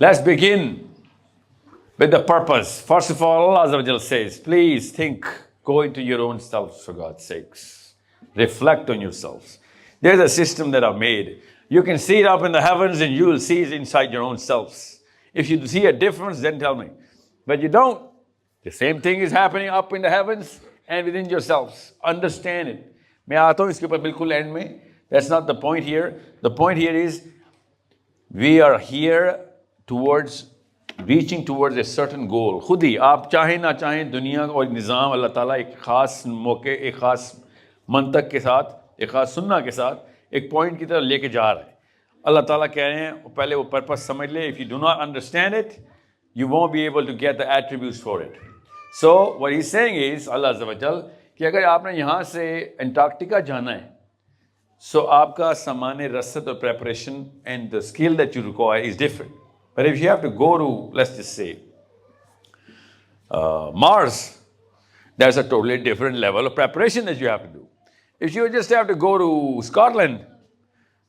Let's begin with the purpose. First of all, Allah Azza wa Jal says, please think, go into your own selves for God's sakes. Reflect on yourselves. There's a system that I've made. You can see it up in the heavens and you will see it inside your own selves. If you see a difference, then tell me. But you don't. The same thing is happening up in the heavens and within yourselves. Understand it. मैं आता हूँ इसके ऊपर बिल्कुल end में. That's not the point here. The point here is we are here towards reaching towards a certain goal. खुद ही आप चाहें ना चाहें दुनिया और निज़ाम अल्लाह ताला एक ख़ास मौके, एक ख़ास मंतक के साथ, एक ख़ास सुन्ना के साथ एक पॉइंट की तरफ लेके जा रहा है. अल्लाह ताला कह रहे हैं पहले वो पर्पस समझ ले. If you do not understand it, you won't be able to get the attributes for it. So what he's saying is, Allah Azza wa Jal, कि अगर आपने यहाँ से अंटार्कटिका जाना है, so आपका सामान रसद और preparation and the skill that you require is different. But if you have to go to, let's just say, Mars, there's a totally different level of preparation that you have to do. If you just have to go to Scotland,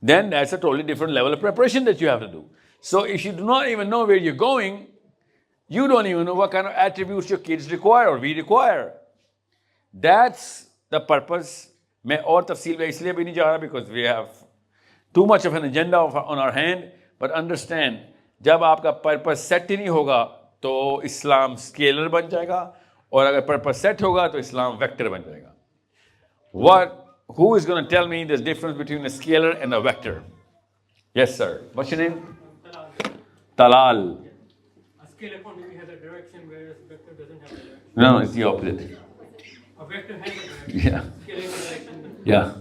then that's a totally different level of preparation that you have to do. So if you do not even know where you're going, you don't even know what kind of attributes your kids require or we require. That's the purpose. मैं और तफसील में इसलिए भी नहीं जा रहा because we have too much of an agenda on our hand. But understand, जब आपका पर्पस सेट ही नहीं होगा तो इस्लाम स्केलर बन जाएगा और अगर पर्पस सेट होगा तो इस्लाम वेक्टर बन जाएगा. Who is going to tell me the difference between a scalar and a vector? Yes, sir. What's your name? Talal. A scalar quantity has a direction, whereas a vector doesn't have a direction. No, it's the opposite. A vector has a direction. Yeah. Scalar has a direction. Yeah.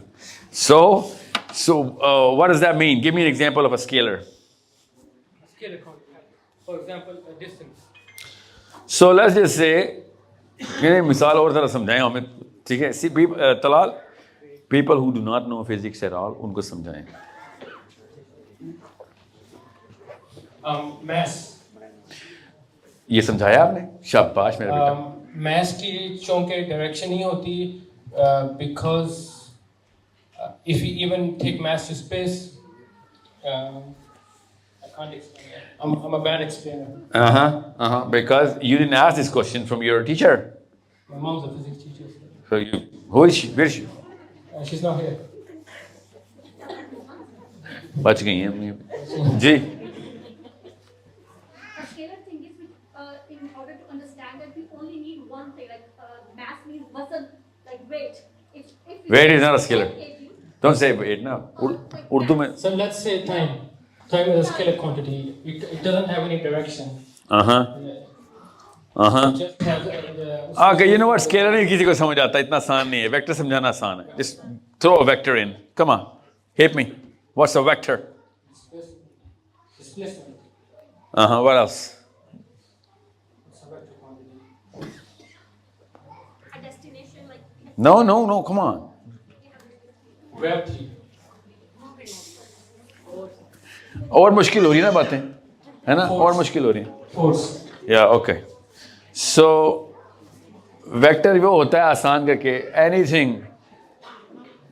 So what does that mean? Give me an example of a scalar. A scalar quantity. For example, a distance. So let's just say, मिसाल और ज़रा समझाएं हमें, ठीक है? See, Talal, people who do not know physics at all, उनको समझाएं. Mass. ये समझाया आपने? शाबाश मेरा बेटा. Mass की चूंकि डायरेक्शन ही होती because if you even take mass to space, I can't explain that. I'm a bad explainer. Because you didn't ask this question from your teacher. My mom's a physics teacher. So who is she? Where is she? She's not here. बच गई हैं जी. A scalar thing is in order to understand that we only need one thing, like mass means wasn't like weight. If Weight is not a scalar. Don't say weight now. Urdu में. So let's say time. Time is a scalar quantity. It doesn't have any direction. Just has Okay, you know what? Scalar नहीं किसी को समझ आता, इतना आसान नहीं है. Vector समझाना आसान है. Just throw a vector in. Come on, hit me. What's a vector? displacement. What else? It's a vector quantity. a destination like No. Come on. Gravity. और मुश्किल हो रही है ना बातें, है ना? और मुश्किल हो रही है. Force. Yeah, okay. So, vector वो होता है आसान करके anything,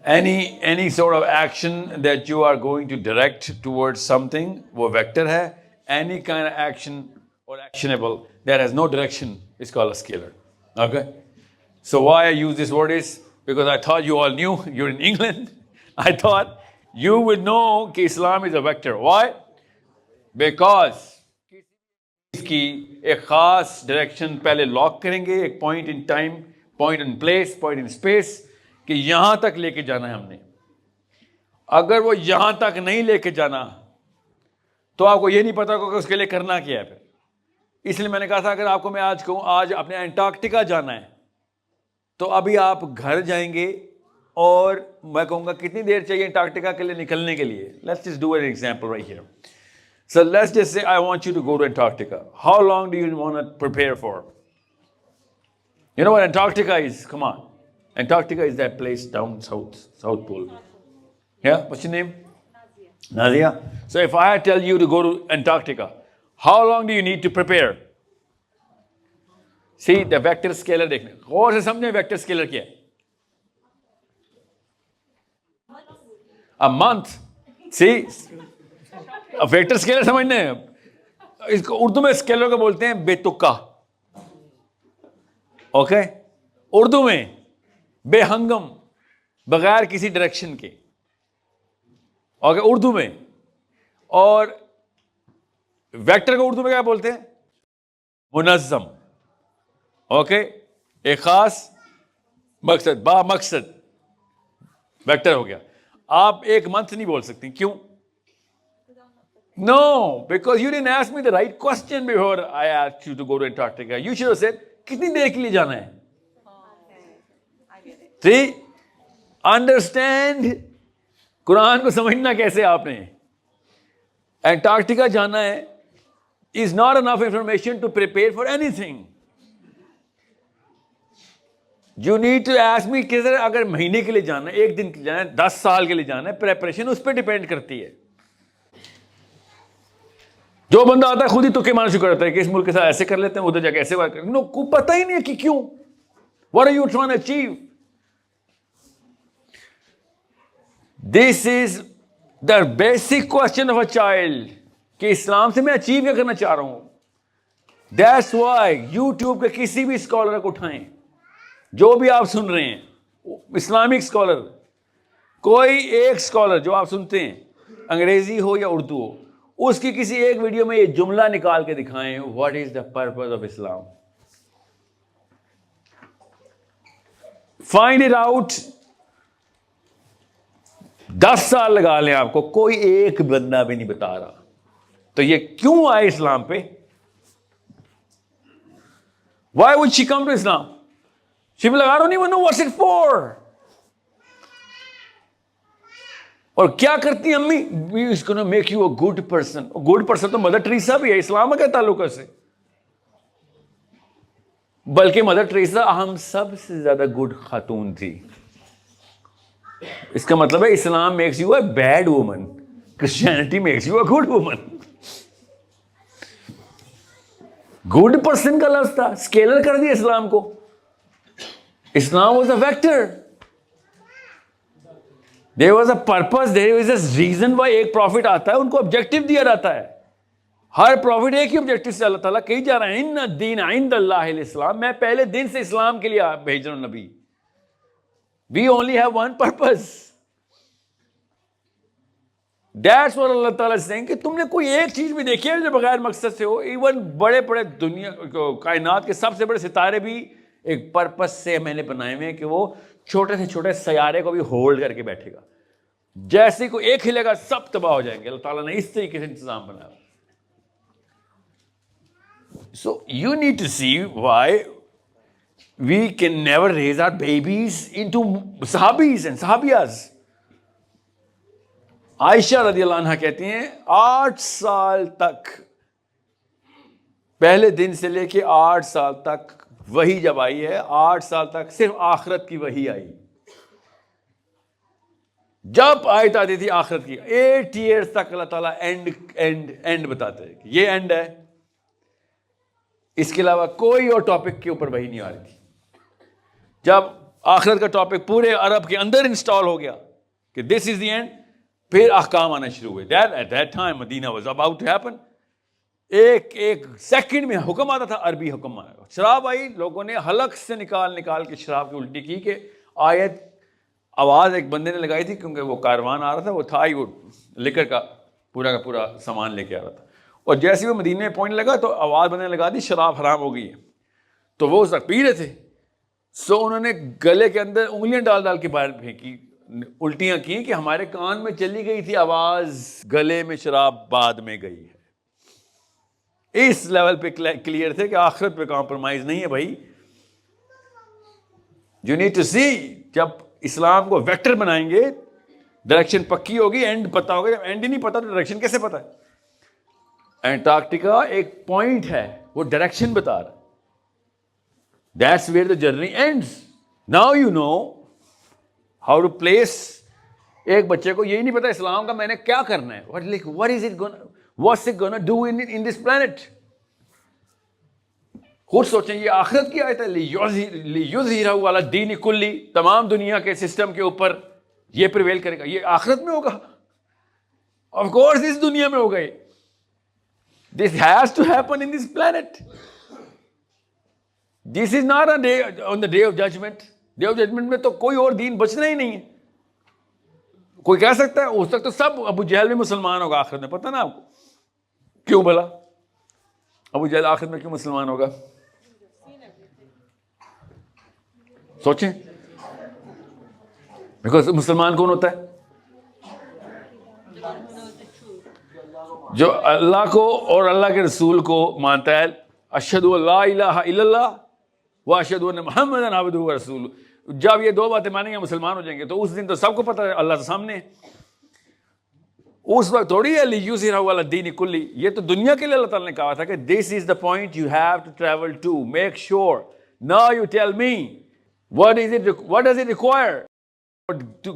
any sort of action that you are going to direct towards something, वो vector है. Any kind of action or actionable that has no direction is called a scalar. Okay? So why I use this word is because I thought you all knew, you're in England. I thought you would know that Islam is a vector. Why? Because की एक खास direction पहले lock करेंगे, एक point in time, point in place, point in space, कि यहां तक लेके जाना है हमने. अगर वो यहां तक नहीं लेके जाना तो आपको ये नहीं पता होगा कि उसके लिए करना क्या है. फिर इसलिए मैंने कहा था अगर आपको मैं आज कहूं आज अपने अंटार्कटिका जाना है तो अभी आप घर जाएंगे और मैं कहूंगा कितनी देर चाहिए अंटार्कटिका के लिए निकलने के लिए. Let's just do an example right here. So let's just say I want you to go to Antarctica. How long do you want to prepare for? You know what Antarctica is? Come on. Antarctica is that place down South Pole. Yeah? What's your name? Nazia. So if I tell you to go to Antarctica, how long do you need to prepare? See, the vector scalar देखने. गौर से समझें vector scalar क्या है? A month. See? Vector scalar समझने इसको उर्दू में scalar को बोलते हैं बेतुका, ओके, उर्दू में बेहंगम, बगैर किसी डायरेक्शन के, ओके, उर्दू में। और वेक्टर को उर्दू में क्या बोलते हैं? मुनज़्ज़म, ओके, एक खास मकसद, बा मकसद, वेक्टर हो गया। आप एक मंथ नहीं बोल सकती, क्यों? No, because you didn't ask me the right question before I asked you to go to Antarctica. You should have said, कितनी देर के लिए जाना है? See, understand, कुरान को समझना कैसे आपने? एंटार्क्टिका जाना है is not enough information to prepare for anything. You need to ask me कि अगर महीने के लिए जाना है, एक दिन के लिए जाना है, 10 साल के लिए जाना है, प्रेपरेशन उस पर डिपेंड करती है। जो बंदा आता है खुद ही तुक्के मारना शुरू करता है कि इस मुल्क के साथ ऐसे कर लेते हैं, उधर जाके ऐसे बात करते हैं। नो, को पता ही नहीं है कि क्यों। What are you trying to achieve? This is the basic question of a child कि इस्लाम से मैं अचीव क्या करना चाह रहा हूं। दैट्स व्हाई यूट्यूब के किसी भी स्कॉलर को उठाएं, जो भी आप सुन रहे हैं, इस्लामिक स्कॉलर, कोई एक स्कॉलर जो आप सुनते हैं, अंग्रेजी हो या उर्दू हो, उसकी किसी एक वीडियो में ये जुमला निकाल के दिखाएं, what is the purpose of Islam. Find it out. 10 साल लगा लें आपको, कोई एक बंदा भी नहीं बता रहा। तो ये क्यों आए इस्लाम पे? Why would she come to Islam? She will, I don't even know what's it for. और क्या करती है अम्मी? We is gonna make you a good person. Good person तो मदर टेरेसा भी है, इस्लाम का ताल्लुक से। बल्कि मदर टेरेसा हम सबसे ज्यादा गुड खातून थी। इसका मतलब है Islam makes you a bad woman, Christianity makes you a good woman. Good person का लफ्ज था, स्केलर कर दिया इस्लाम को। Islam was a vector, there was a purpose, there was a reason why एक प्रॉफिट आता है, उनको ऑब्जेक्टिव दिया जाता है। हर प्रॉफिट एक ही ऑब्जेक्टिव से अल्लाह ताला कही जा रहा है, इन्ना दीन इंदल्लाहिल इस्लाम, मैं पहले दिन से इस्लाम के लिए भेज रहा हूं नबी। We only have one purpose. That's what Allah ताला इज सेइंग कि तुमने कोई एक चीज भी देखी है जो बगैर मकसद से हो। इवन बड़े बड़े दुनिया कायनात के सबसे बड़े सितारे भी एक पर्पस से मैंने बनाए हुए हैं कि वो छोटे से छोटे सयारे को भी होल्ड करके बैठेगा। जैसे कोई एक हिलेगा सब तबाह हो जाएंगे। अल्लाह ताला ने इस तरीके से इंतजाम बनाया। So you need to see why we can never raise our babies into sahabis and sahabiyas. Ayesha रदियल्लाहु अन्हा कहती हैं 8 साल तक, पहले दिन से लेके 8 साल तक वही जब आई है, 8 साल तक सिर्फ आखिरत की वही आई। जब आयत आती थी आखिरत की, 8 years तक अल्लाह ताला एंड बताते हैं कि ये एंड है। इसके अलावा कोई और टॉपिक के ऊपर वही नहीं आ रही थी। जब आखिरत का टॉपिक पूरे अरब के अंदर इंस्टॉल हो गया कि दिस इज द एंड, फिर अहकाम आना शुरू हुए। At that time Medina was about to happen. एक सेकंड में हुक्म आता था, अरबी हुक्म आया। शराब आई, लोगों ने हलक से निकाल के शराब की उल्टी की कि आयत आवाज एक बंदे ने लगाई थी, क्योंकि वो कारवान आ रहा था, वो था ही वो लिकर का पूरा सामान लेके आ रहा था। और जैसे वो मदीने में पहुंचने लगा तो आवाज बंदे ने लगा दी शराब हराम हो गई है। तो वो उस वक्त पी रहे थे। सो उन्होंने गले के अंदर उंगलियां डाल के बाहर फेंकी, उल्टियां की कि हमारे कान में चली गई थी आवाज, गले में शराब बाद में गई है। इस लेवल पे क्लियर थे कि आखिरत पे कॉम्प्रोमाइज नहीं है भाई। यू नीड टू सी, जब इस्लाम को वेक्टर बनाएंगे, डायरेक्शन पक्की होगी, एंड पता होगा। जब एंड ही नहीं पता तो डायरेक्शन कैसे पता है? एंटार्क्टिका एक पॉइंट है, वो डायरेक्शन बता रहा है। That's where the journey ends. Now you know how to place. एक बच्चे को यही नहीं पता इस्लाम का मैंने क्या करना है, what's it gonna do in this planet. खुद सोचें, ये आखिरत की आयत है, लियुज़हिरहु अला दीन कुल्ली, तमाम दुनिया के सिस्टम के ऊपर ये प्रिवेल करेगा। ये आखिरत में होगा, ऑफ कोर्स इस दुनिया में होगा। This has to happen in this planet. This is not a day on the day of judgment. Day of judgment में तो कोई और दीन बचना ही नहीं है. कोई कह सकता है उस तक तो सब अबू जहल भी मुसलमान होगा आखिर में, पता ना आपको क्यों भला अबू जहल आखिर में क्यों मुसलमान होगा? सोचें. बिकॉज मुसलमान कौन होता है? जो अल्लाह को और अल्लाह के रसूल को मानता है. अशहदु अल्ला इलाहा इल्लल्लाह व अशहदु अन्ना मुहम्मदन अब्दुहु व रसूलुहु. जब ये दो बातें मानेंगे मुसलमान हो जाएंगे. तो उस दिन तो सबको पता है अल्लाह के सामने है. उस वक्त थोड़ी है लियुज़हिरहु अला दीन कुल्ली. ये तो दुनिया के लिए अल्लाह ताला ने कहा था कि this is the point you have to travel to. Make sure now you tell me what does it require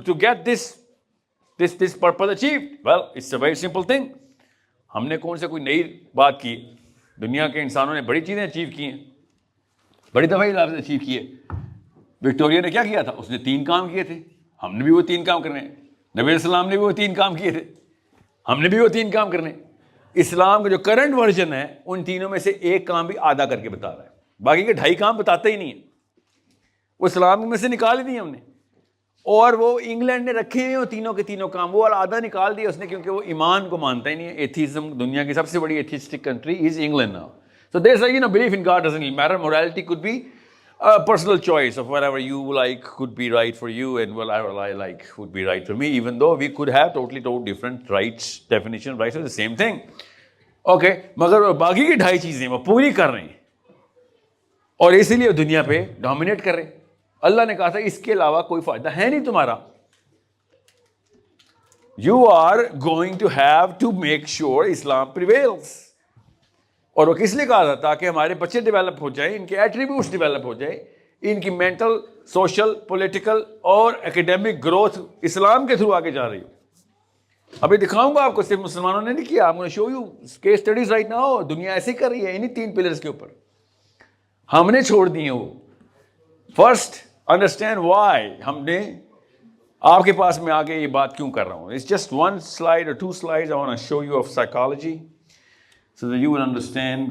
to get this purpose achieved. Well, it's a very simple thing. हमने कौन से कोई नई बात की? दुनिया के इंसानों ने बड़ी चीज़ें अचीव की हैं, बड़ी दफ़ा ही अचीव की है. विक्टोरिया ने क्या किया था? उसने 3 काम किए थे. हमने भी वो 3 काम करने. नबी सलाम ने भी वो 3 काम किए थे. हमने भी वो 3 काम करने. इस्लाम का जो करंट वर्जन है उन तीनों में से एक काम भी आधा करके बता रहा है. बाकी के 2.5 काम बताते ही नहीं है. वो इस्लाम में से निकाल ही दिए हमने. और वो इंग्लैंड ने रखे हैं वो तीनों के तीनों काम, वो आधा निकाल दिया उसने, क्योंकि वो ईमान को मानता ही नहीं है. एथिज्म, दुनिया की सबसे बड़ी atheistic country is England now. So there is you know belief in God doesn't matter. Morality could be a personal choice of whatever you like could be right for you and whatever I like would be right for me, even though we could have totally different rights. Definition rights are the same thing. Okay, मगर बाकी की 2.5 चीजें वो पूरी कर रहे हैं और इसीलिए दुनिया पे डोमिनेट कर रहे हैं. अल्लाह ने कहा था इसके अलावा कोई फायदा है नहीं तुम्हारा. You are going to have to make sure Islam prevails. और वो किस लिए कहा था? ताकि हमारे बच्चे डेवलप हो जाए, इनके एट्रीब्यूट्स डेवलप हो जाए, इनकी मेंटल, सोशल, पॉलिटिकल और एकेडमिक ग्रोथ इस्लाम के थ्रू आगे जा रही हो. अभी दिखाऊंगा आपको, सिर्फ मुसलमानों ने नहीं किया. I'm going to show you case studies right now. दुनिया ऐसे कर रही है इन्हीं 3 पिलर्स के ऊपर. हमने छोड़ दिए वो. First understand why. हमने आपके पास में आके ये बात क्यों कर रहा हूँ. It's just 1 slide or 2 slides I want to show you of psychology so that you will understand